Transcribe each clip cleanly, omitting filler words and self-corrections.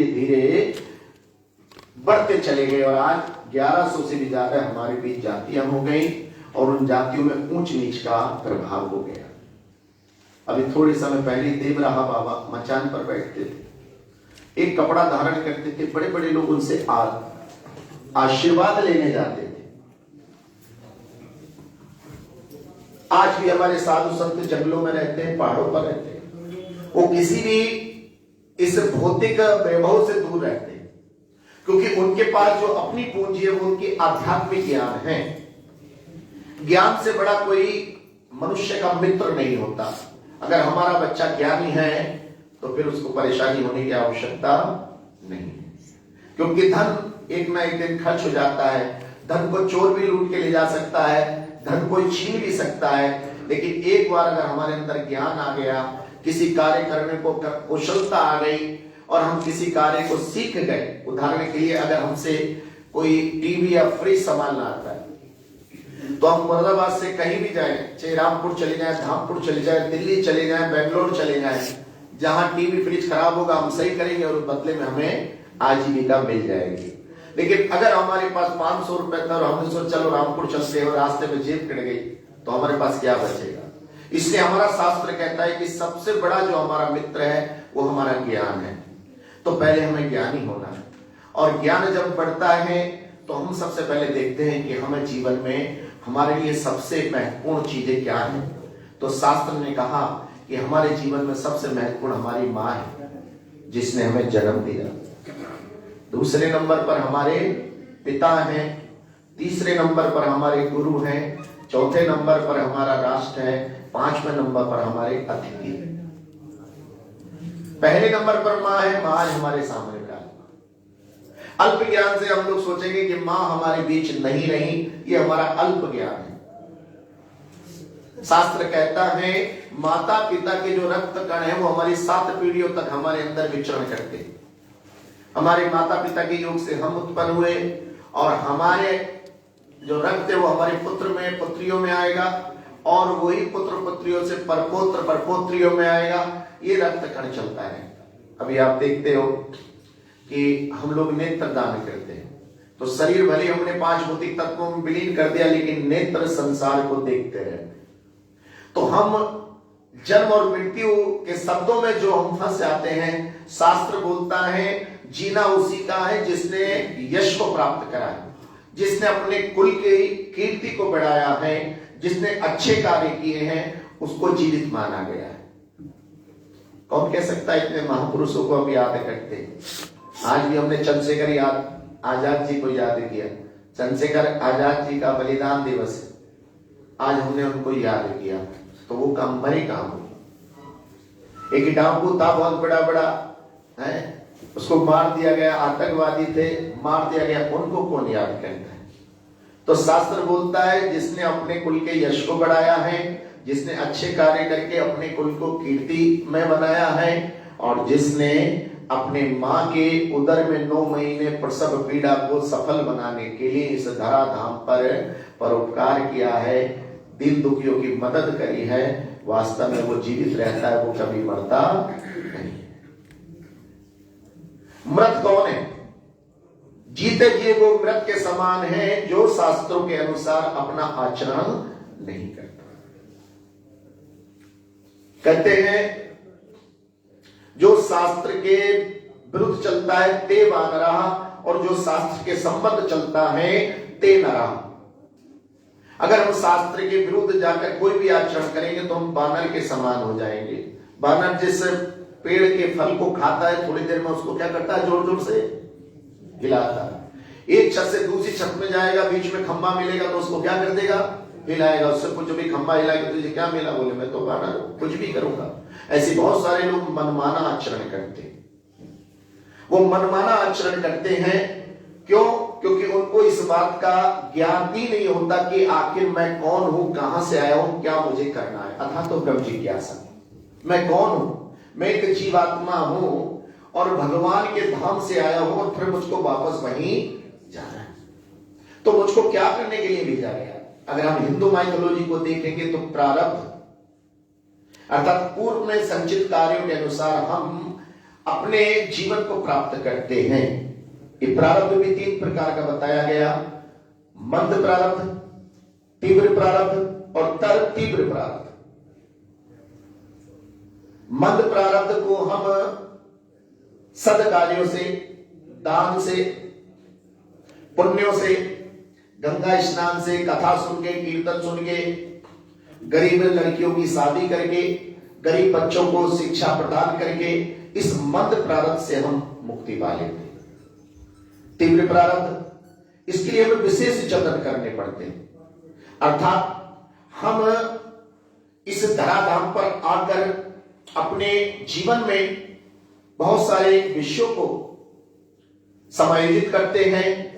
धीरे बढ़ते चले गए और आज 1100 से भी ज्यादा हमारे बीच जातियां हो गई और उन जातियों में ऊंच नीच का प्रभाव हो गया। अभी थोड़े समय पहले देवराहा बाबा मचान पर बैठते थे, एक कपड़ा धारण करते थे, बड़े बड़े लोग उनसे आशीर्वाद लेने जाते थे। आज भी हमारे साधु संत जंगलों में रहते हैं, पहाड़ों पर रहते हैं, वो किसी भी इस भौतिक वैभव से दूर रहते हैं, क्योंकि उनके पास जो अपनी पूंजी है वो उनकी आध्यात्मिक ज्ञान है। ज्ञान से बड़ा कोई मनुष्य का मित्र नहीं होता। अगर हमारा बच्चा ज्ञानी है तो फिर उसको परेशानी होने की आवश्यकता नहीं है, क्योंकि धन एक ना एक दिन खर्च हो जाता है। धन को चोर भी लूट के ले जा सकता है, धन कोई छीन भी सकता है, लेकिन एक बार अगर हमारे अंदर ज्ञान आ गया, किसी कार्य करने को कुशलता आ गई और हम किसी कार्य को सीख गए। उदाहरण के लिए अगर हमसे कोई टीवी या फ्रिज संभालना आता है तो हम मुरादाबाद से कहीं भी जाए, चाहे रामपुर चले जाए, धामपुर चले जाए, दिल्ली चले जाए, बेंगलोर चले जाए, जहां टीवी फ्रिज खराब होगा हम सही करेंगे और बदले में हमें आजीविका मिल जाएगी। लेकिन अगर हमारे पास 500 रुपए था और हमने सोचा चलो रामपुर चलते हैं और रास्ते में जेब कट गई तो हमारे पास क्या बचेगा। इसलिए हमारा शास्त्र कहता है कि सबसे बड़ा जो हमारा मित्र है वो हमारा ज्ञान है। तो पहले हमें ज्ञानी होना है, और ज्ञान जब बढ़ता है तो हम सबसे पहले देखते हैं कि हमें जीवन में हमारे लिए सबसे महत्वपूर्ण चीजें क्या है। तो शास्त्र ने कहा कि हमारे जीवन में सबसे महत्वपूर्ण हमारी माँ है, जिसने हमें जन्म दिया। दूसरे नंबर पर हमारे पिता हैं, तीसरे नंबर पर हमारे गुरु हैं, चौथे नंबर पर हमारा राष्ट्र है, पांचवें नंबर पर हमारे अतिथि। पहले नंबर पर माँ है, माँ हमारे सामने विराजमान। अल्प ज्ञान से हम लोग सोचेंगे कि माँ हमारे बीच नहीं रही, ये हमारा अल्प ज्ञान है। शास्त्र कहता है माता पिता के जो रक्त कण है वो हमारी 7 पीढ़ियों तक हमारे अंदर विचरण करते हैं। हमारे माता पिता के योग से हम उत्पन्न हुए और हमारे जो रक्त है वो हमारे पुत्र में पुत्रियों में आएगा और वही पुत्र पुत्रियों से परपोत्र परपोत्रियों में आएगा। ये रक्त कण चलता है। अभी आप देखते हो कि हम लोग नेत्र दान करते हैं तो शरीर भले हमने 5 भौतिक तत्वों में विलीन कर दिया, लेकिन नेत्र संसार को देखते रहे। तो हम जन्म और मृत्यु के शब्दों में जो हम फंस जाते हैं, शास्त्र बोलता है जीना उसी का है जिसने यश को प्राप्त करा है, जिसने अपने कुल की कीर्ति को बढ़ाया है, जिसने अच्छे कार्य किए हैं, उसको जीवित माना गया है। कौन कह सकता है इतने महापुरुषों को हम याद करते हैं। आज भी हमने चंद्रशेखर आजाद जी को याद किया। चंद्रशेखर आजाद जी का बलिदान दिवस है, आज हमने उनको याद किया, तो वो काम बड़े काम हो। एक डाकू था बहुत बड़ा है, उसको मार दिया गया, आतंकवादी थे, मार दिया गया, उनको कौन याद करता है। तो शास्त्र बोलता है जिसने अपने कुल के यश को बढ़ाया है, जिसने अच्छे कार्य करके अपने कुल को कीर्ति में बनाया है, और जिसने अपने माँ के उदर में 9 महीने प्रसव पीड़ा को सफल बनाने के लिए इस धराधाम पर परोपकार किया है, दिल दुखियों की मदद करी है, वास्तव में वो जीवित रहता है, वो कभी मरता नहीं। मृत कौन है? जीते जिए वो मृत के समान है जो शास्त्रों के अनुसार अपना आचरण नहीं करता। कहते हैं जो शास्त्र के विरुद्ध चलता है ते वानरा, और जो शास्त्र के संबंध चलता है ते नरा। अगर हम शास्त्र के विरुद्ध जाकर कोई भी आचरण करेंगे तो हम बानर के समान हो जाएंगे। बानर जिस पेड़ के फल को खाता है, थोड़ी देर में उसको क्या करता है, जोर जोर से हिलाता है। एक छत से दूसरी छत में जाएगा, बीच में खंबा मिलेगा तो उसको क्या कर देगा, हिलाएगा। उससे कुछ भी खंबा हिलाएगा, तुझे क्या मिला, बोले मैं तो बानर कुछ भी करूंगा। ऐसे बहुत सारे लोग मनमाना आचरण करते हैं। वो मनमाना आचरण करते हैं क्यों? क्योंकि उनको इस बात का ज्ञान ही नहीं होता कि आखिर मैं कौन हूं, कहां से आया हूं, क्या मुझे करना है। अथा तो ब्रह्म जिज्ञासा, मैं कौन हूं, मैं एक जीवात्मा हूं और भगवान के धाम से आया हूं और फिर मुझको वापस वहीं जाना है। तो मुझको क्या करने के लिए भेजा गया? अगर हम हिंदू माइथोलॉजी को देखेंगे तो प्रारब्ध अर्थात पूर्व में संचित कार्यों के अनुसार हम अपने जीवन को प्राप्त करते हैं। ये प्रारब्ध भी 3 प्रकार का बताया गया, मंद प्रारब्ध, तीव्र प्रारब्ध और तर तीव्र प्रारब्ध। मंद प्रारब्ध को हम सद्कार्यों से, दान से, पुण्यों से, गंगा स्नान से, कथा सुन के, कीर्तन सुन के, गरीब लड़कियों की शादी करके, गरीब बच्चों को शिक्षा प्रदान करके इस मंद प्रारब्ध से हम मुक्ति पा लेते हैं। तीव्र प्रारब्ध, इसके लिए हमें विशेष जतन करने पड़ते हैं, अर्थात हम इस धराधाम पर आकर अपने जीवन में बहुत सारे विषयों को समायोजित करते हैं।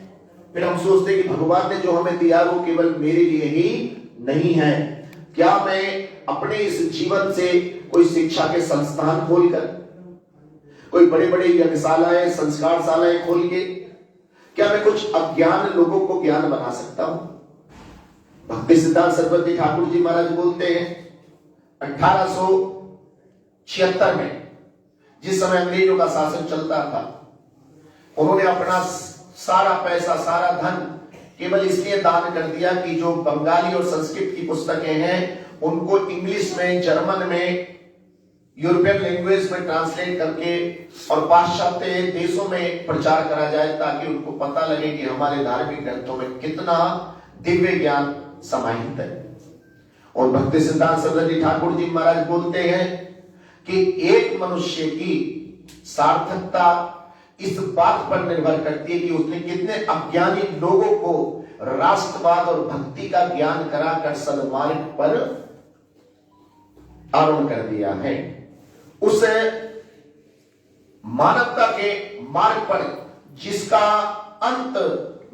फिर हम सोचते हैं कि भगवान ने जो हमें दिया वो केवल मेरे लिए ही नहीं है। क्या मैं अपने इस जीवन से कोई शिक्षा के संस्थान खोलकर, कोई बड़े बड़े यज्ञशालाएं, संस्कारशालाएं खोल के, क्या मैं कुछ अज्ञान लोगों को ज्ञान बना सकता हूं? भक्ति सिद्धांत सरस्वती ठाकुर जी महाराज बोलते हैं 1876 में, जिस समय अंग्रेजों का शासन चलता था, उन्होंने अपना सारा पैसा, सारा धन केवल इसलिए दान कर दिया कि जो बंगाली और संस्कृत की पुस्तकें हैं उनको इंग्लिश में, जर्मन में, यूरोपियन लैंग्वेज में ट्रांसलेट करके और पाश्चात्य देशों में प्रचार करा जाए, ताकि उनको पता लगे कि हमारे धार्मिक ग्रंथों में कितना दिव्य ज्ञान समाहित है। और भक्ति सिद्धांत सरस्वती ठाकुर जी महाराज बोलते हैं कि एक मनुष्य की सार्थकता इस बात पर निर्भर करती है कि उसने कितने अज्ञानी लोगों को राष्ट्रवाद और भक्ति का ज्ञान कराकर सन्मार्ग पर आरूढ़ कर दिया है। उस मानवता के मार्ग पर जिसका अंत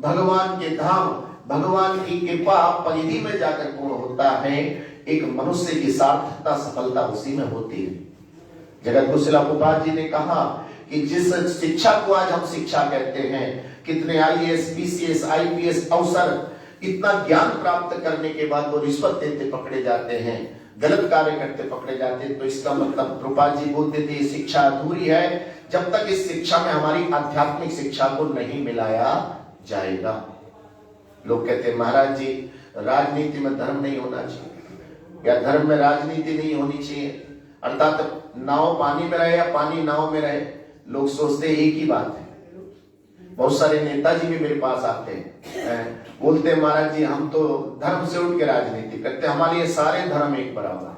भगवान के धाम, भगवान की कृपा परिधि में जाकर पूर्ण होता है, एक मनुष्य की सार्थकता, सफलता उसी में होती है। जगत कुशला प्रभुपाद जी ने कहा कि जिस शिक्षा को आज हम शिक्षा कहते हैं, कितने आईएएस, पीसीएस, आईपीएस अफसर इतना ज्ञान प्राप्त करने के बाद वो रिश्वत देते पकड़े जाते हैं, गलत कार्य करते पकड़े जाते हैं, तो इसका मतलब प्रभुपाद जी बोलते थे शिक्षा अधूरी है जब तक इस शिक्षा में हमारी आध्यात्मिक शिक्षा को नहीं मिलाया जाएगा। लोग कहते हैं महाराज जी राजनीति में धर्म नहीं होना चाहिए, या धर्म में राजनीति नहीं होनी चाहिए, अर्थात नाव पानी में रहे या पानी नाव में रहे। लोग सोचते एक ही बात है। बहुत सारे नेताजी भी मेरे पास आते हैं, बोलते हैं महाराज जी हम तो धर्म से उठ के राजनीति करते, हमारे लिए सारे धर्म एक बराबर है।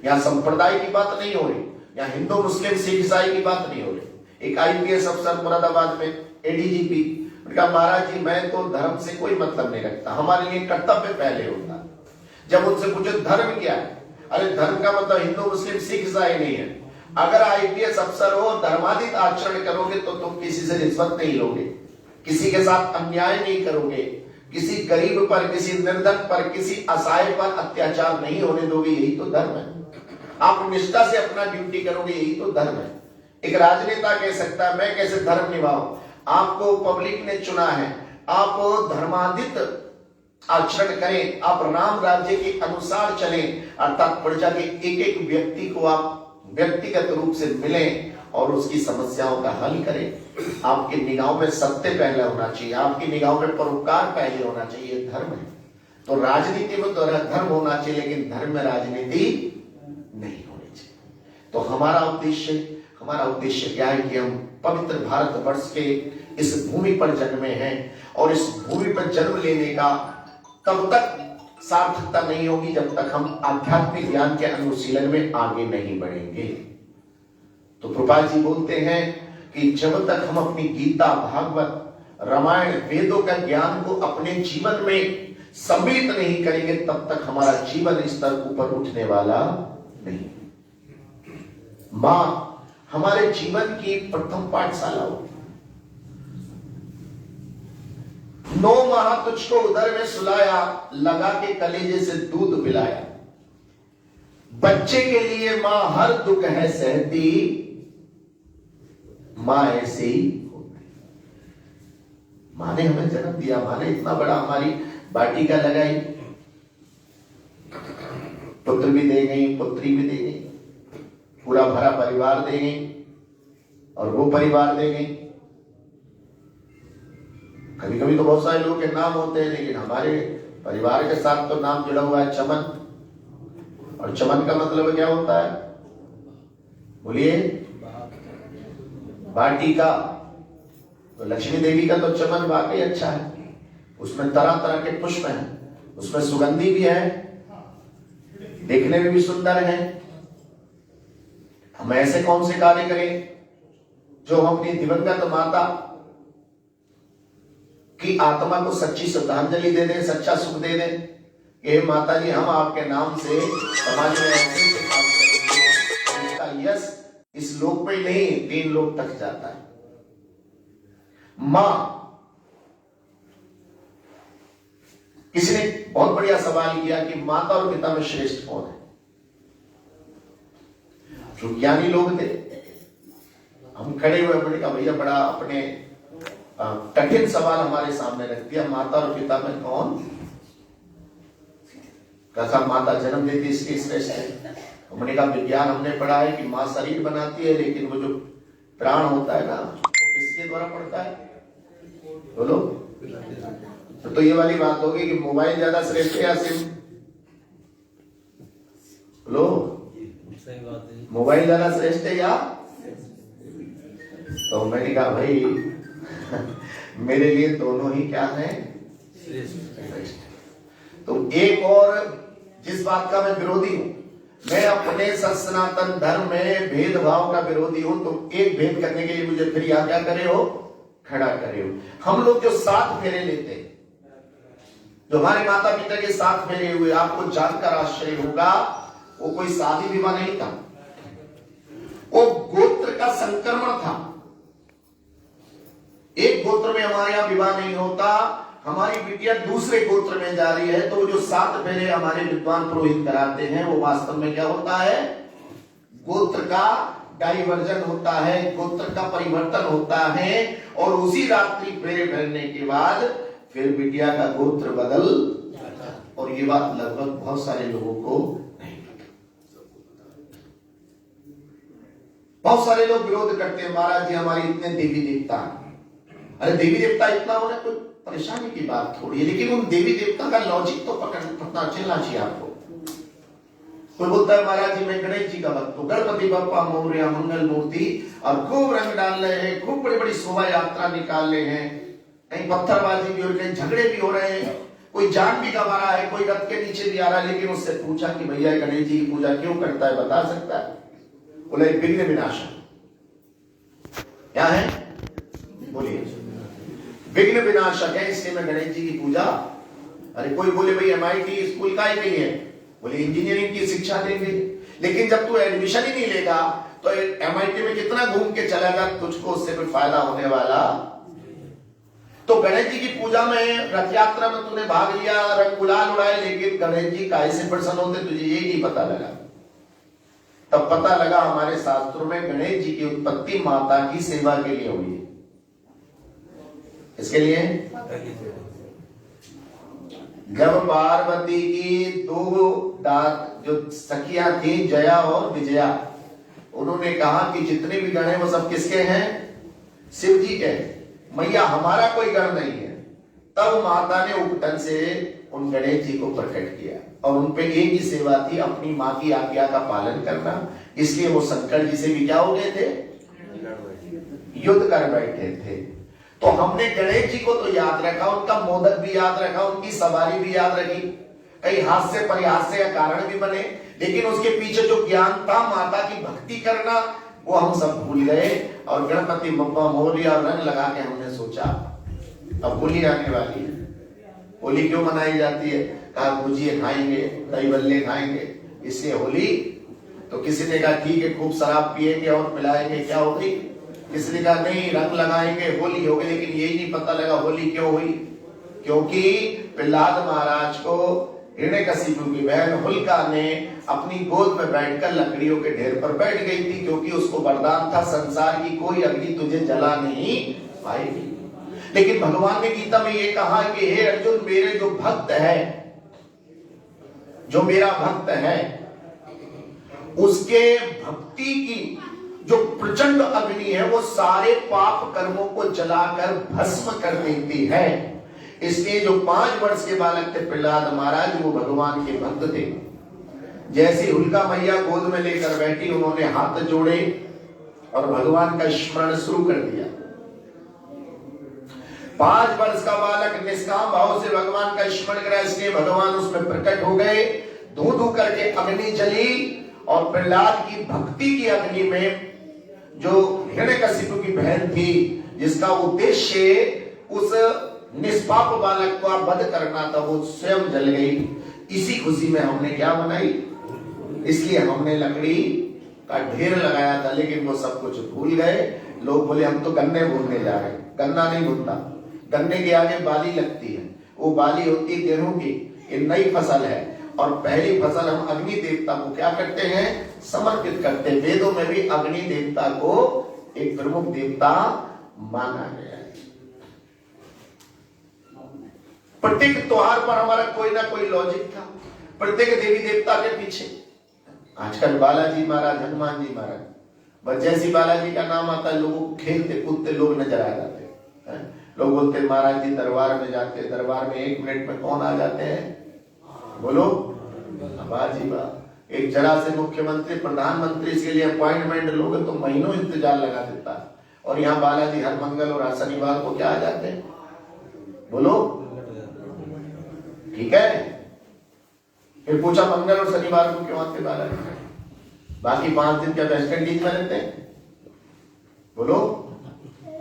यहाँ संप्रदाय की बात नहीं हो रही, यहाँ हिंदू मुस्लिम सिख ईसाई की बात नहीं हो रही। एक आईपीएस अफसर मुरादाबाद में एडीजीपी, उनका महाराज जी मैं तो धर्म से कोई मतलब नहीं रखता, हमारे लिए कर्तव्य पहले होता। जब उनसे पूछे धर्म क्या है, अरे धर्म का मतलब हिंदू मुस्लिम सिख ईसाई नहीं है। अगर आईपीएस अफसर हो, धर्मातीत आचरण करोगे तो तुम किसी से रिश्वत नहीं लोगे, किसी के साथ अन्याय नहीं करोगे, किसी गरीब पर, किसी निर्धन पर, किसी असहाय पर अत्याचार नहीं होने दोगे, यही तो धर्म है। आप निष्ठा से अपना ड्यूटी करोगे, यही तो धर्म है। एक राजनेता कह सकता है मैं कैसे धर्म निभाऊं, आपको पब्लिक ने चुना है, आप धर्मातीत आचरण करें, आप राम राज्य के अनुसार चलें, अर्थात प्रजा के एक एक व्यक्ति को आप व्यक्तिगत रूप से मिलें और उसकी समस्याओं का हल करें। आपकी निगाहों में सत्य पहले होना चाहिए, आपकी निगाहों में परोपकार पहले होना चाहिए, धर्म है। तो राजनीति में तो धर्म होना चाहिए, लेकिन धर्म में राजनीति नहीं होनी चाहिए। तो हमारा उद्देश्य क्या है कि हम पवित्र भारत वर्ष के इस भूमि पर जन्मे हैं, और इस भूमि पर जन्म लेने का तब तक सार्थकता नहीं होगी जब तक हम आध्यात्मिक ज्ञान के अनुशीलन में आगे नहीं बढ़ेंगे। तो प्रभुपाद जी बोलते हैं कि जब तक हम अपनी गीता, भागवत, रामायण, वेदों का ज्ञान को अपने जीवन में सम्मिलित नहीं करेंगे, तब तक हमारा जीवन स्तर ऊपर उठने वाला नहीं। मां हमारे जीवन की प्रथम पाठशाला होगी। 9 माह तुझको उदर में सुलाया, लगा के कलेजे से दूध पिलाया। बच्चे के लिए मां हर दुख है सहती, मां ऐसे ही होती। मां ने हमें जन्म दिया, मां ने इतना बड़ा हमारी वाटिका लगाई, पुत्र भी दे गई, पुत्री भी दे गई, पूरा भरा परिवार दे गई, और वो परिवार दे गई। कभी कभी तो बहुत सारे लोगों के नाम होते हैं, लेकिन हमारे परिवार के साथ तो नाम जुड़ा हुआ है चमन। और चमन का मतलब क्या होता है, बोलिए? वाटिका। तो लक्ष्मी देवी का तो चमन वाकई अच्छा है, उसमें तरह तरह के पुष्प हैं, उसमें सुगंधी भी है, देखने में भी सुंदर है। हम ऐसे कौन से कार्य करें जो हम अपनी दिवंगत माता की आत्मा को सच्ची श्रद्धांजलि दे दें, सच्चा सुख दे दें कि माता जी हम आपके नाम से समाज में ऐसे काम करेंगे, इसका यश इस लोक पे नहीं 3 लोक तक जाता है। मां, किसी ने बहुत बढ़िया सवाल किया कि माता और पिता में श्रेष्ठ कौन है? जो ज्ञानी लोग थे, हम खड़े हुए, मैंने कहा भैया बड़ा अपने कठिन सवाल हमारे सामने रख दिया, माता और पिता में कौन? कहा माता जन्म देती इसलिए श्रेष्ठ है। हमने कहा विज्ञान हमने पढ़ा है कि मां शरीर बनाती है, लेकिन वो जो प्राण होता है ना, वो किसके द्वारा पड़ता है? बोलो। तो ये वाली बात होगी कि मोबाइल ज्यादा श्रेष्ठ है या सिम? बोलो, मोबाइल ज्यादा श्रेष्ठ है या? तो मैंने कहा भाई मेरे लिए दोनों ही क्या है? श्रेष्ठ। तो एक और जिस बात का मैं विरोधी हूं, मैं अपने सनातन धर्म में भेदभाव का विरोधी हूं, तो एक भेद करने के लिए मुझे फिर यहां क्या करे हो? खड़ा करे हो। हम लोग जो 7 फेरे लेते हैं, जो हमारे माता पिता के 7 फेरे हुए, आपको जानकर आश्चर्य होगा, वो कोई शादी विवाह नहीं था, वो गोत्र का संक्रमण था। एक गोत्र में हमारे यहां विवाह नहीं होता, हमारी बिटिया दूसरे गोत्र में जा रही है, तो जो 7 फेरे हमारे विद्वान पुरोहित कराते हैं, वो वास्तव में क्या होता है? गोत्र का डाइवर्जन होता है, गोत्र का परिवर्तन होता है, और उसी रात्रि फेरे भरने के बाद फिर बिटिया का गोत्र बदल जाता है। और ये बात लगभग बहुत सारे लोगों को नहीं पता। बहुत सारे लोग विरोध करते हैं, महाराज जी हमारे इतने देवी देवता। अरे देवी देवता इतना होना कोई परेशानी की बात थोड़ी है, लेकिन उन देवी देवता का लॉजिक तो पता चलना चाहिए आपको। कोई बोलता है महाराज जी मैं गणेश जी का भक्त हूं, गणपति बप्पा मोरया मंगल मूर्ति, और खूब रंग डाल रहे हैं, खूब बड़ी बड़ी शोभा यात्रा निकाल रहे हैं, कहीं पत्थरबाजी भी हो रही है, कहीं झगड़े भी हो रहे हैं, कोई जान भी गंवा रहा है, कोई रथ के नीचे भी आ रहा है, लेकिन उससे पूछा कि भैया गणेश जी की पूजा क्यों करता है, बता सकता है? बोले विघ्न विनाशक। क्या है? बोलिए। विघ्न विनाशक है, इसलिए मैं गणेश जी की पूजा। अरे कोई बोले भाई MIT स्कूल का ही नहीं है, बोले इंजीनियरिंग की शिक्षा देंगे, लेकिन जब तू एडमिशन ही नहीं लेगा तो MIT में कितना घूम के चलेगा, तुझको उससे कोई फायदा होने वाला। तो गणेश जी की पूजा में, रथ यात्रा में तूने भाग लिया, रंग गुलाल उड़ाए, लेकिन गणेश जी काहे से प्रसन्न होते तुझे यही नहीं पता लगा। तब पता लगा हमारे शास्त्रों में गणेश जी की उत्पत्ति माता की सेवा के लिए हुई है। इसके लिए जब पार्वती की 2 जो सखियां थी, जया और विजया, उन्होंने कहा कि जितने भी गण हैं वो सब किसके हैं? शिव जी के। मैया हमारा कोई गण नहीं है। तब माता ने उपटन से उन गणेश जी को प्रकट किया, और उन पे एक ही सेवा थी, अपनी माँ की आज्ञा का पालन करना। इसलिए वो शंकर जी से भी क्या हो गए थे? युद्ध कर बैठे थे। तो हमने गणेश जी को तो याद रखा, उनका मोदक भी याद रखा, उनकी सवारी भी याद रखी, कई हास्य परिहास्य का कारण भी बने, लेकिन उसके पीछे जो ज्ञान था माता की भक्ति करना, वो हम सब भूल गए। और गणपति बप्पा मोरया और रंग लगा के हमने सोचा अब होली आने वाली है, होली क्यों मनाई जाती है? कहा गुजिए खाएंगे, दही बल्ले खाएंगे, इसलिए होली। तो किसी ने कहा ठीक है खूब शराब पिएंगे और पिलाएंगे, क्या होगी? किसी ने कहा नहीं रंग लगाएंगे, होली होगी। लेकिन यही नहीं पता लगा होली क्यों हुई, क्योंकि प्रहलाद महाराज को हिरण्यकशिपु की बहन होलिका ने अपनी गोद में बैठकर लकड़ियों के ढेर पर बैठ गई थी, क्योंकि उसको वरदान था संसार की कोई अग्नि तुझे जला नहीं पाएगी। लेकिन भगवान ने गीता में ये कहा कि हे अर्जुन, मेरे जो भक्त है, जो मेरा भक्त है, उसके भक्ति की जो प्रचंड अग्नि है वो सारे पाप कर्मों को जलाकर भस्म कर देती है। इसलिए जो 5 वर्ष के बालक थे प्रहलाद महाराज, वो भगवान के भक्त थे। जैसे उल्का मैया गोद में लेकर बैठी, उन्होंने हाथ जोड़े और भगवान का स्मरण शुरू कर दिया। 5 वर्ष का बालक निष्काम भाव से भगवान का स्मरण करा, इसलिए भगवान उसमें प्रकट हो गए। धू धू करके अग्नि जली और प्रहलाद की भक्ति की अग्नि में जो हिरण्यकशिपु की बहन थी, जिसका उद्देश्य उस निष्पाप बालक का वध करना था, वो स्वयं जल गई। इसी खुशी में हमने क्या बनाई, इसलिए हमने लकड़ी का ढेर लगाया था, लेकिन वो सब कुछ भूल गए। लोग बोले हम तो गन्ने भूनने जा रहे हैं। गन्ना नहीं भूनता, गन्ने के आगे बाली लगती है, वो बाली होती है गेहूं की। ये नई फसल है और पहली फसल हम अग्नि देवता को क्या करते हैं, समर्पित करते हैं। वेदों में भी अग्नि देवता को एक प्रमुख देवता माना गया है। प्रत्येक त्योहार पर हमारा कोई ना कोई लॉजिक था, प्रत्येक देवी देवता के पीछे। आजकल बालाजी महाराज, हनुमान जी महाराज, बस जैसी बालाजी का नाम आता है लोगों को खेलते कूदते लोग नजर आ जाते हैं। लोग बोलते महाराज जी दरबार में जाते, दरबार में 1 मिनट में कौन आ जाते हैं, बोलो बाजी बा। एक जरा से मुख्यमंत्री प्रधानमंत्री के लिए अपॉइंटमेंट लोगे तो महीनों इंतजार लगा देता है, और यहाँ बालाजी हर मंगल और शनिवार को क्या आ जाते हैं, बोलो ठीक है। फिर पूछा मंगल और शनिवार को क्यों आते बालाजी, बाकी 5 दिन क्या वेस्ट इंडीज में रहते हैं, बोलो।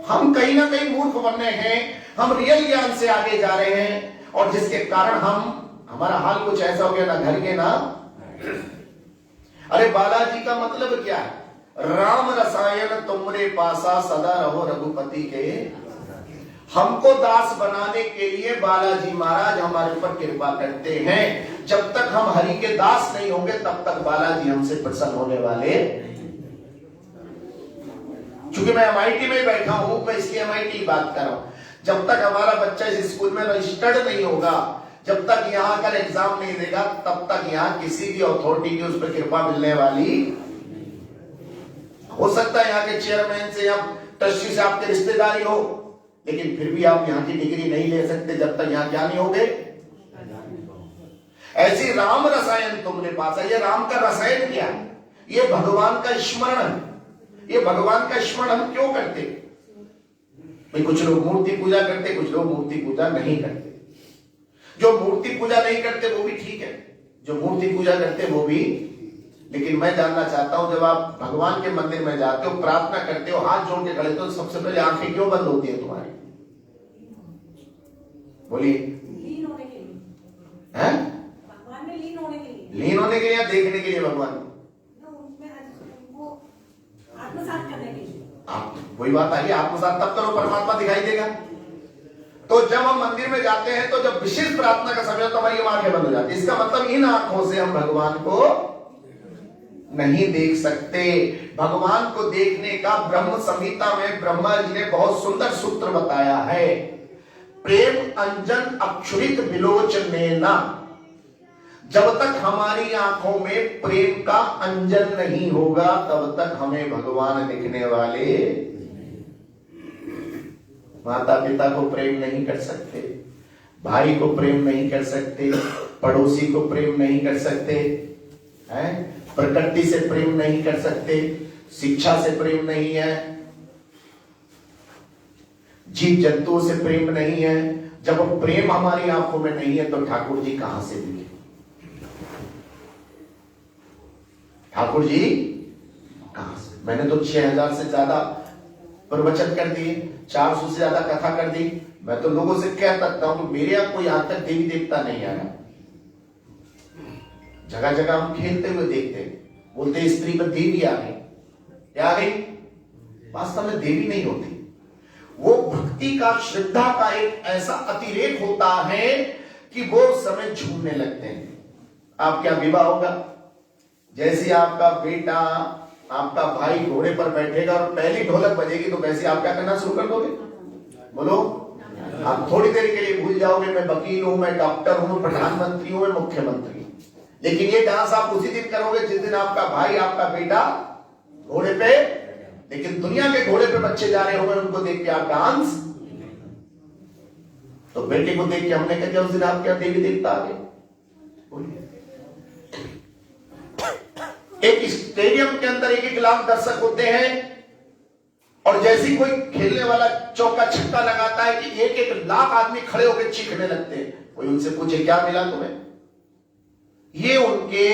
हम कहीं ना कहीं मूर्ख बन रहे हैं, हम रियल ज्ञान से आगे जा रहे हैं, और जिसके कारण हमारा हाल कुछ ऐसा हो गया, ना घर के ना। अरे बालाजी का मतलब क्या है, राम रसायन तुमरे पासा सदा रहो रघुपति के। हमको दास बनाने के लिए बालाजी महाराज हमारे ऊपर कृपा करते हैं। जब तक हम हरि के दास नहीं होंगे तब तक बालाजी हमसे प्रसन्न होने वाले। चूंकि मैं MIT में बैठा हूं, मैं इसलिए MIT की बात कर रहा हूं। जब तक हमारा बच्चा इस स्कूल में रजिस्टर्ड नहीं होगा, जब तक यहाँ आकर एग्जाम नहीं देगा, तब तक यहाँ किसी भी अथॉरिटी की उस पर कृपा मिलने वाली। हो सकता है यहाँ के चेयरमैन से या ट्रस्टी से आपके रिश्तेदारी हो, लेकिन फिर भी आप यहाँ की डिग्री नहीं ले सकते जब तक यहाँ क्या नहीं होगे। ऐसी राम रसायन तुमने पासा, ये राम का रसायन क्या है, ये भगवान का स्मरण। ये भगवान का स्मरण हम क्यों करते, भाई कुछ लोग मूर्ति पूजा करते, कुछ लोग मूर्ति पूजा नहीं करते। जो मूर्ति पूजा नहीं करते वो भी ठीक है, जो मूर्ति पूजा करते वो भी। लेकिन मैं जानना चाहता हूं, जब आप भगवान के मंदिर में जाते हो, प्रार्थना करते हो, हाथ जोड़ के खड़े हो, तो सबसे पहले आंखें क्यों बंद होती है तुम्हारी, बोलिए। लीन होने के लिए है, भगवान में लीन होने के लिए, लीन होने के लिए या देखने के लिए, भगवान आत्मसात करने के लिए। आप वही बात आई, आत्मसात तब करो परमात्मा दिखाई देगा। तो जब हम मंदिर में जाते हैं, तो जब विशेष प्रार्थना का समय, तो हमारी आंखें बंद हो जाती है। इसका मतलब इन आंखों से हम भगवान को नहीं देख सकते। भगवान को देखने का ब्रह्म संहिता में ब्रह्मा जी ने बहुत सुंदर सूत्र बताया है, प्रेम अंजन अक्षुरित विलोचनेना। जब तक हमारी आंखों में प्रेम का अंजन नहीं होगा, तब तक हमें भगवान दिखने वाले। माता पिता को प्रेम नहीं कर सकते, भाई को प्रेम नहीं कर सकते, पड़ोसी को प्रेम नहीं कर सकते, हैं? प्रकृति से प्रेम नहीं कर सकते, शिक्षा से प्रेम नहीं है, जीव जंतुओं से प्रेम नहीं है। जब प्रेम हमारी आंखों में नहीं है, तो ठाकुर जी कहां से दिखे, ठाकुर जी कहां से। मैंने तो 6000 से ज्यादा प्रवचन कर दिए, 400 से ज्यादा कथा कर दी। मैं तो लोगों से कह सकता हूं कि मेरे यहां कोई आज तक देवी देवता नहीं आया। जगह जगह हम खेलते हुए देखते, बोलते स्त्री पर देवी आ गई, क्या आ गई, वास्तव में देवी नहीं होती। वो भक्ति का, श्रद्धा का एक ऐसा अतिरेक होता है कि वो समय झूमने लगते हैं। आप क्या विवाह होगा, जैसे आपका बेटा, आपका भाई घोड़े पर बैठेगा और पहली ढोलक बजेगी, तो वैसे आप क्या करना शुरू कर दोगे, बोलो। आप थोड़ी देर के लिए भूल जाओगे मैं वकील हूं, मैं डॉक्टर हूं, प्रधानमंत्री हूं, मैं मुख्यमंत्री। लेकिन ये डांस आप उसी दिन करोगे जिस दिन आपका भाई, आपका बेटा घोड़े पे लेकिन दुनिया के घोड़े पे बच्चे जा रहे होंगे, उनको देख के आप डांस, तो बेटे को देख के हमने कहा क्या उस दिन आप क्या देवी देवता आ गए? एक स्टेडियम के अंदर 1-1 लाख दर्शक होते हैं, और जैसे कोई खेलने वाला चौका छक्का लगाता है कि 1-1 लाख आदमी खड़े होकर चीखने लगते हैं। कोई उनसे पूछे क्या मिला तुम्हें? ये उनके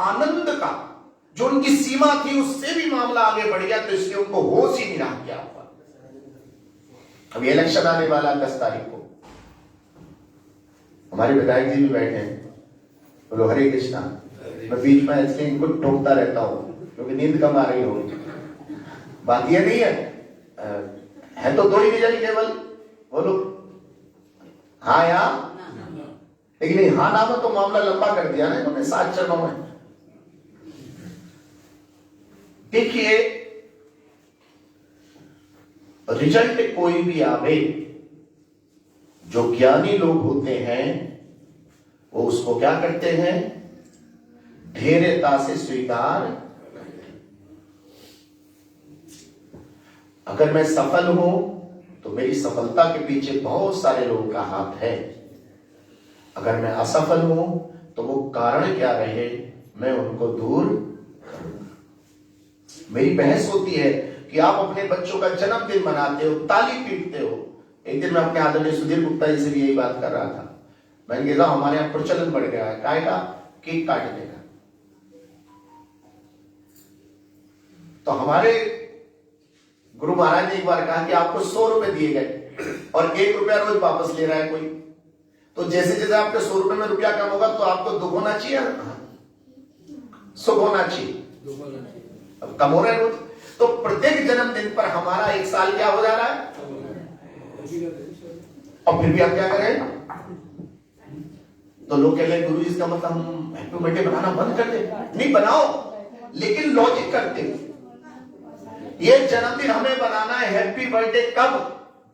आनंद का जो उनकी सीमा थी उससे भी मामला आगे बढ़ गया, तो इसलिए उनको होश ही नहीं रहा क्या हुआ। अभी इलेक्शन आने वाला 10 तारीख को, हमारे विधायक जी भी बैठे हैं, बोलो हरे कृष्णा। मैं बीच में इसलिए इनको टोकता रहता हूं क्योंकि नींद कम आ रही होगी। बात यह नहीं है तो 2 ही विजय केवल, बोलो हाँ या, लेकिन हाँ ना में तो मामला लंबा कर दिया ना इन्होंने 7 चरणों में। देखिए रिजल्ट कोई भी आवे, जो ज्ञानी लोग होते हैं वो उसको क्या करते हैं? धैर्यता से स्वीकार। अगर मैं सफल हूं तो मेरी सफलता के पीछे बहुत सारे लोगों का हाथ है। अगर मैं असफल हूं तो वो कारण क्या रहे, मैं उनको दूर करूंगा। मेरी बहस होती है कि आप अपने बच्चों का जन्मदिन मनाते हो, ताली पीटते हो। एक दिन मैं अपने आदरणीय सुधीर गुप्ता जी से भी यही बात कर रहा था। मैंने कहा हमारे यहां प्रचलन बढ़ गया है काय का, केक काटने का। तो हमारे गुरु महाराज ने एक बार कहा कि आपको 100 रुपए दिए गए और 1 रुपया रोज वापस ले रहा है कोई, तो जैसे जैसे आपके 100 रुपए में रुपया कम होगा तो आपको दुख होना चाहिए, सुख होना चाहिए। अब कम हो रहा है रोज, तो प्रत्येक जन्मदिन पर हमारा 1 साल क्या हो जा रहा है, और फिर भी आप क्या करें? तो लोग कह रहे गुरु जी इसका मतलब हम हैप्पी बर्थडे बनाना बंद कर दे। नहीं बनाओ, लेकिन लॉजिक करते। ये जन्मदिन हमें बनाना है हैप्पी बर्थडे कब?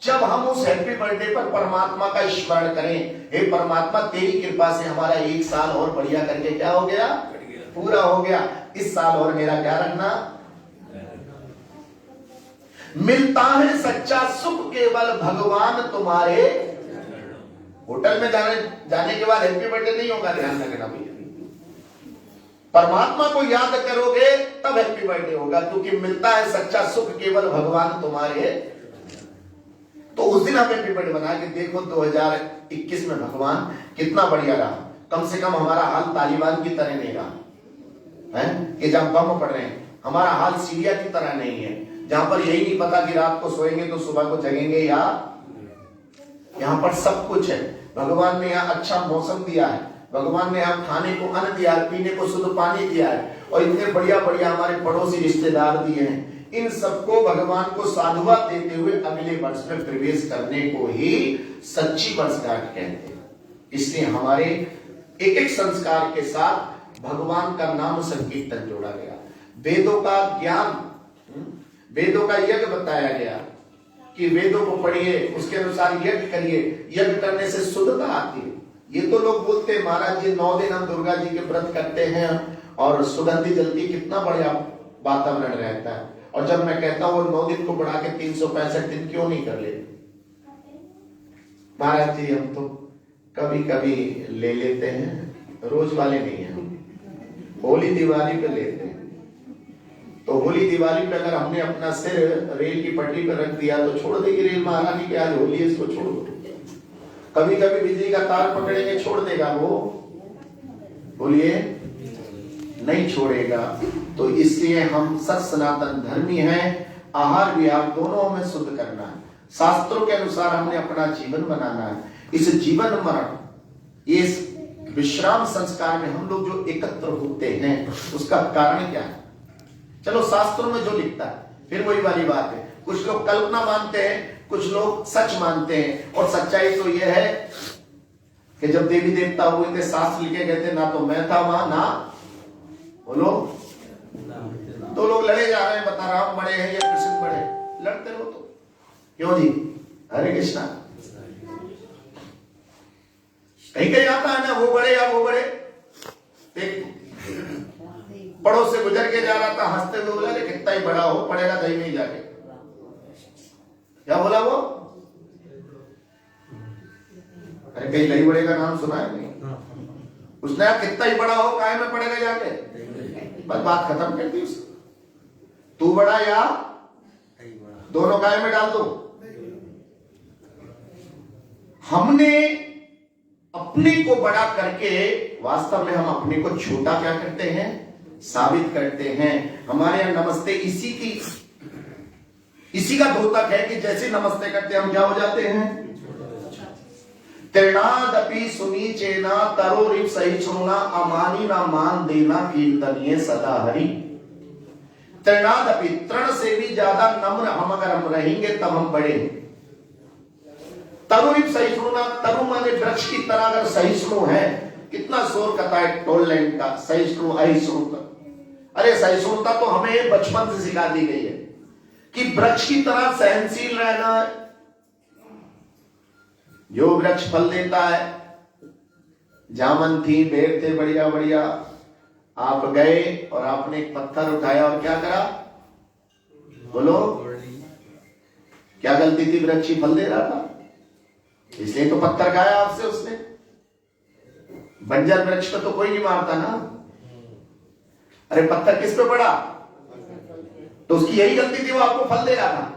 जब हम उस हैप्पी बर्थडे पर परमात्मा का स्मरण करें, हे परमात्मा तेरी कृपा से हमारा 1 साल और बढ़िया करके क्या हो गया, पूरा हो गया। इस साल और मेरा क्या रखना। मिलता है सच्चा सुख केवल भगवान तुम्हारे। होटल में जाने के बाद हैप्पी बर्थडे नहीं होगा, ध्यान रखना भैया। परमात्मा को याद करोगे तब हैप्पी बर्थडे होगा, क्योंकि मिलता है सच्चा सुख केवल भगवान तुम्हारे। तो उस दिन हम हैप्पी बर्थडे बना के देखो 2021 में भगवान कितना बढ़िया रहा। कम से कम हमारा हाल तालिबान की तरह नहीं रहा है कि जहां बम पड़ रहे हैं। हमारा हाल सीरिया की तरह नहीं है, जहां पर यही नहीं पता कि रात को सोएंगे तो सुबह को जगेंगे या। यहां पर सब कुछ है। भगवान ने यहाँ अच्छा मौसम दिया है, भगवान ने यहाँ खाने को अन्न दिया है, पीने को शुद्ध पानी दिया है, और इतने बढ़िया बढ़िया हमारे पड़ोसी रिश्तेदार दिए हैं। इन सबको भगवान को साधुवाद देते हुए अगले वर्ष में प्रवेश करने को ही सच्ची वर्षगांठ कहते हैं। इसलिए हमारे एक एक संस्कार के साथ भगवान का नाम संकीर्तन जोड़ा गया। वेदों का ज्ञान, वेदों का यज्ञ बताया गया कि वेदों को पढ़िए, उसके अनुसार यज्ञ करिए, यज्ञ करने से शुद्धता आती है। ये तो लोग बोलते हैं महाराज जी 9 दिन हम दुर्गा जी के व्रत करते हैं और सुगंधी जलती, कितना बढ़िया वातावरण रहता है। और जब मैं कहता हूं 9 दिन को बढ़ा के 365 दिन क्यों नहीं कर लेते? महाराज जी हम तो कभी कभी ले लेते हैं, रोज वाले नहीं है। होली दिवाली पे लेते हैं, तो होली दिवाली पे अगर हमने अपना सिर रेल की पटरी पर रख दिया तो छोड़ देगी रेल, महारानी की आज होली है इसको छोड़ दो। कभी कभी बिजली का तार पकड़ेंगे, छोड़ देगा वो? बोलिए नहीं छोड़ेगा। तो इसलिए हम सत सनातन धर्मी हैं। आहार विहार दोनों में शुद्ध करना है, शास्त्रों के अनुसार हमने अपना जीवन बनाना है। इस जीवन मरण, इस विश्राम संस्कार में हम लोग जो एकत्र होते हैं उसका कारण क्या है? चलो शास्त्रों में जो लिखता है, फिर वही वाली बात है। कुछ लोग कल्पना मानते हैं, कुछ लोग सच मानते हैं। और सच्चाई तो यह है कि जब देवी देवता हुए थे, शास्त्र लिखे गए थे, ना तो मैं था वहां, ना बोलो तो लोग लड़े जा रहे हैं, बता राम बड़े हैं या कृष्ण बड़े, लड़ते रहो तो क्यों जी। हरे कृष्णा। कहीं कहीं आता है ना वो बड़े या वो बड़े, पड़ोस से गुजर के जा रहा था, हंसते हुए बोला, अरे कितना ही बड़ा हो, पड़ेगा कहीं नहीं जाके। क्या बोला वो? अरे कहीं लई बड़े का नाम सुना है नहीं? उसने कहा कितना ही बड़ा हो, काय में पड़ेगा जाके, बस बात खत्म कर दी उसने। तू बड़ा या दोनों काय में डाल दो। हमने अपने को बड़ा करके वास्तव में हम अपने को छोटा क्या करते हैं, साबित करते हैं। हमारे यहां नमस्ते इसी का द्योतक है कि जैसे नमस्ते करते हम क्या हो जाते हैं, तृणादपि सुनीचेना तरोरिव सहिष्णुना अमानी ना मान देना कीर्तनीय सदा हरि। तृणादपि, तृण से भी ज्यादा नम्र हम अगर हम रहेंगे तब हम बड़े। तरुरिव सहिष्णुना, तरु माने वृक्ष की तरह अगर सहिष्णु है, कितना शोर करता है टोललैंड का, सहिष्णु अहिष्णुता। अरे सहिष्णुता तो हमें बचपन से सिखा दी गई है कि वृक्ष की तरह सहनशील रहना है। जो वृक्ष फल देता है, जामन थी, बेर थे बढ़िया बढ़िया, आप गए और आपने एक पत्थर उठाया और क्या करा, बोलो क्या गलती थी? वृक्ष ही फल दे रहा था, इसलिए तो पत्थर खाया आपसे उसने। बंजर वृक्ष पे तो कोई नहीं मारता ना। अरे पत्थर किस पे पड़ा? तो उसकी यही गलती थी, वो आपको फल दे रहा था।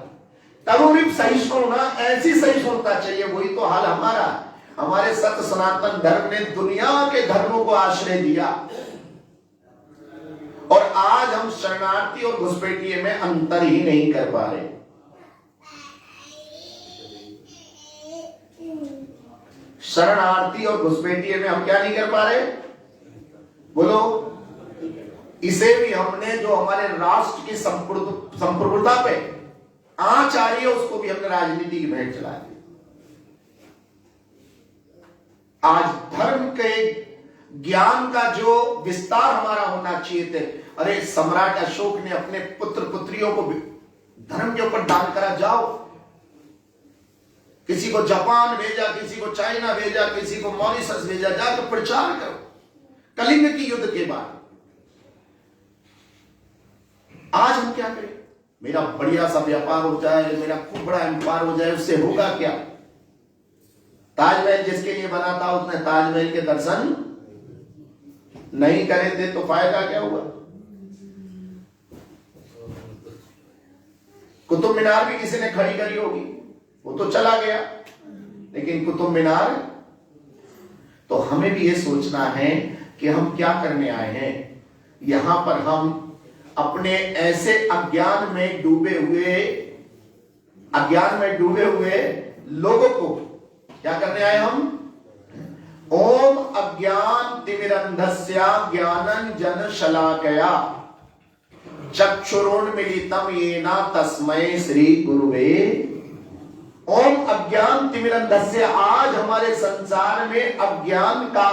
तरुरिव सहिष्णुना, ऐसी सहिष्णुता चाहिए। वही तो हाल हमारा। हमारे सत्य सनातन धर्म ने दुनिया के धर्मों को आश्रय दिया और आज हम शरणार्थी और घुसपैठिए में अंतर ही नहीं कर पा रहे। शरणार्थी और घुसपैठिए में हम क्या नहीं कर पा रहे, बोलो। इसे भी हमने, जो हमारे राष्ट्र की संप्रभुता पे आंच आ रही है, उसको भी हमने राजनीति की भेंट चला दी। आज धर्म के ज्ञान का जो विस्तार हमारा होना चाहिए थे, अरे सम्राट अशोक ने अपने पुत्र पुत्रियों को धर्म के ऊपर दान करा। जाओ, किसी को जापान भेजा, किसी को चाइना भेजा, किसी को मॉरिशस भेजा, जाकर प्रचार करो। कलिंग की युद्ध के बाद आज हम क्या करें? मेरा बढ़िया सा व्यापार हो जाए, मेरा खूब बड़ा एम्पायर हो जाए, उससे होगा क्या? ताजमहल जिसके लिए बना था, उसने ताजमहल के दर्शन नहीं करे थे, तो फायदा क्या हुआ? कुतुब मीनार भी किसी ने खड़ी करी होगी, वो तो चला गया, लेकिन कुतुब मीनार। तो हमें भी ये सोचना है कि हम क्या करने आए हैं। यहां पर हम अपने ऐसे अज्ञान में डूबे हुए लोगों को क्या करने आए हम? ओम अज्ञान तिमिरंधस्य ज्ञानंजन शलाकया चक्षुरुन्मीलितं येन तस्मै श्री गुरुवे। ओम अज्ञान तिमिरंधस्य, आज हमारे संसार में अज्ञान का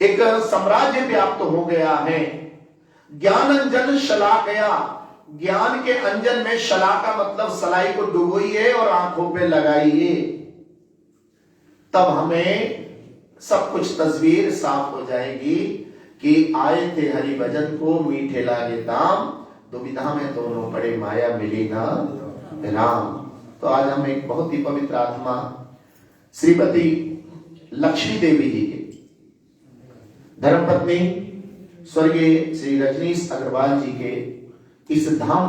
एक साम्राज्य व्याप्त हो गया है। ज्ञानंजन शलाकया, ज्ञान के अंजन में शला का मतलब सलाई को डुबोइए और आंखों पे लगाइए, तब हमें सब कुछ तस्वीर साफ हो जाएगी कि आए थे हरि भजन को, मीठे लागे दाम, दुविधा में दोनों पड़े, माया मिली ना राम। तो आज हम एक बहुत ही पवित्र आत्मा श्रीमती लक्ष्मी देवी जी के धर्मपत्नी स्वर्गीय श्री रजनीश अग्रवाल जी के इस धाम